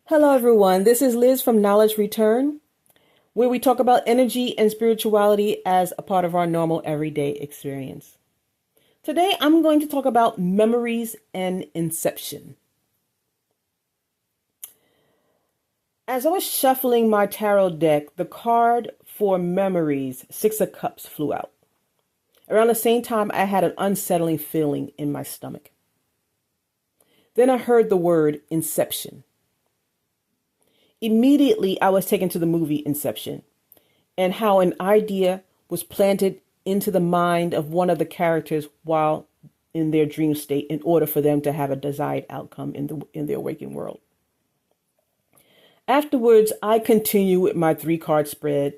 Hello, everyone. This is Liz from Knowledge Return, where we talk about energy and spirituality as a part of our normal everyday experience. Today, I'm going to talk about memories and inception. As I was shuffling my tarot deck, the card for memories, Six of Cups, flew out. Around the same time, I had an unsettling feeling in my stomach. Then I heard the word Inception. Immediately, I was taken to the movie Inception and how an idea was planted into the mind of one of the characters while in their dream state in order for them to have a desired outcome in their waking world. Afterwards, I continue with my three-card spread,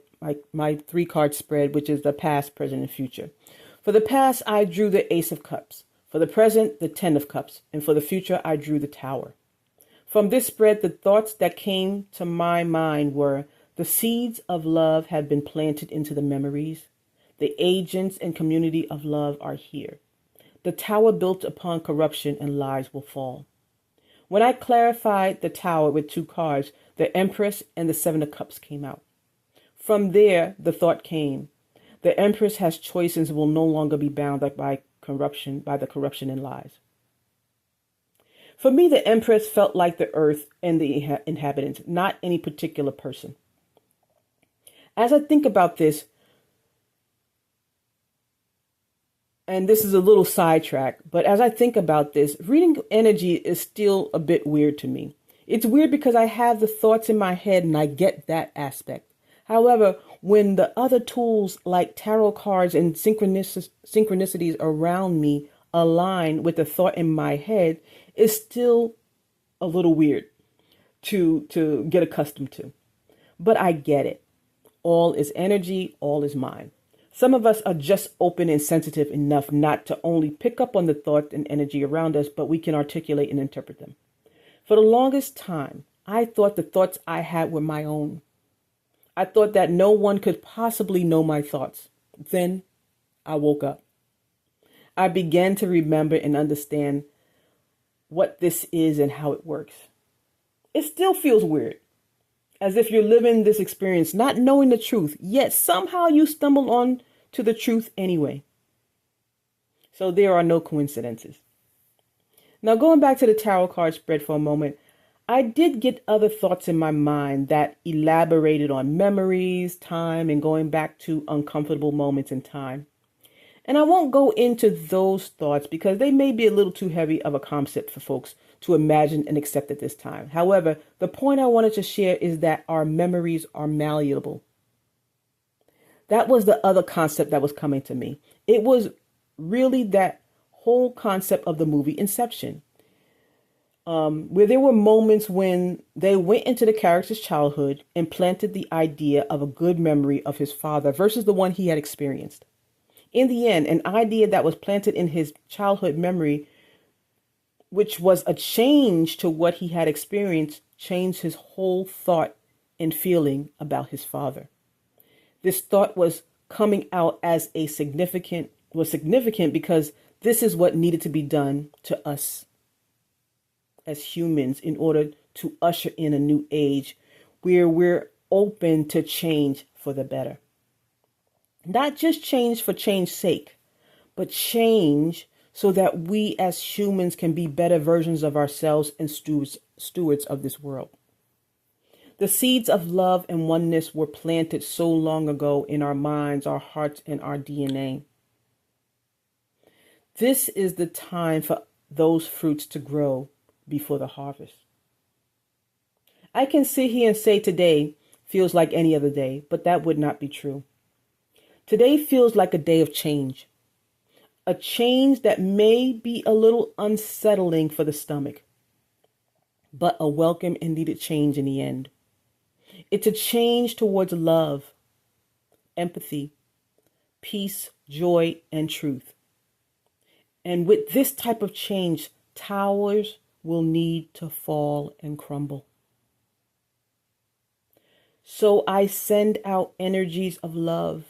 my three-card spread, which is the past, present, and future. For the past, I drew the Ace of Cups. For the present, the Ten of Cups. And for the future, I drew the Tower. From this spread, the thoughts that came to my mind were the seeds of love have been planted into the memories. The agents and community of love are here. The tower built upon corruption and lies will fall. When I clarified the tower with two cards, the Empress and the Seven of Cups came out. From there, the thought came. The Empress has choices and will no longer be bound by the corruption and lies. For me, the Empress felt like the earth and the inhabitants, not any particular person. As I think about this, and this is a little sidetrack, but as I think about this, reading energy is still a bit weird to me. It's weird because I have the thoughts in my head and I get that aspect. However, when the other tools like tarot cards and synchronicities around me align with the thought in my head, it's still a little weird to get accustomed to. But I get it. All is energy, all is mind. Some of us are just open and sensitive enough not to only pick up on the thought and energy around us, but we can articulate and interpret them. For the longest time, I thought the thoughts I had were my own. I thought that no one could possibly know my thoughts. Then I woke up. I began to remember and understand what this is and how it works. It still feels weird, as if you're living this experience not knowing the truth, yet somehow you stumble on to the truth anyway. So there are no coincidences. Now, going back to the tarot card spread for a moment, I did get other thoughts in my mind that elaborated on memories, time, and going back to uncomfortable moments in time. And I won't go into those thoughts because they may be a little too heavy of a concept for folks to imagine and accept at this time. However, the point I wanted to share is that our memories are malleable. That was the other concept that was coming to me. It was really that whole concept of the movie Inception, where there were moments when they went into the character's childhood and planted the idea of a good memory of his father versus the one he had experienced. In the end, an idea that was planted in his childhood memory, which was a change to what he had experienced, changed his whole thought and feeling about his father. This thought was coming out as significant because this is what needed to be done to us as humans in order to usher in a new age where we're open to change for the better. Not just change for change's sake, but change so that we as humans can be better versions of ourselves and stewards of this world. The seeds of love and oneness were planted so long ago in our minds, our hearts, and our DNA. This is the time for those fruits to grow before the harvest. I can sit here and say today feels like any other day, but that would not be true. Today feels like a day of change. A change that may be a little unsettling for the stomach, but a welcome and needed change in the end. It's a change towards love, empathy, peace, joy, and truth. And with this type of change, towers will need to fall and crumble. So I send out energies of love,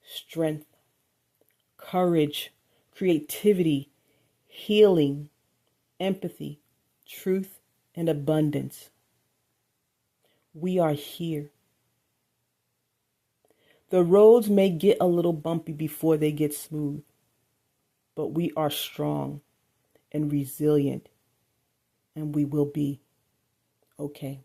strength, courage, creativity, healing, empathy, truth, and abundance. We are here. The roads may get a little bumpy before they get smooth, but we are strong and resilient, and we will be okay.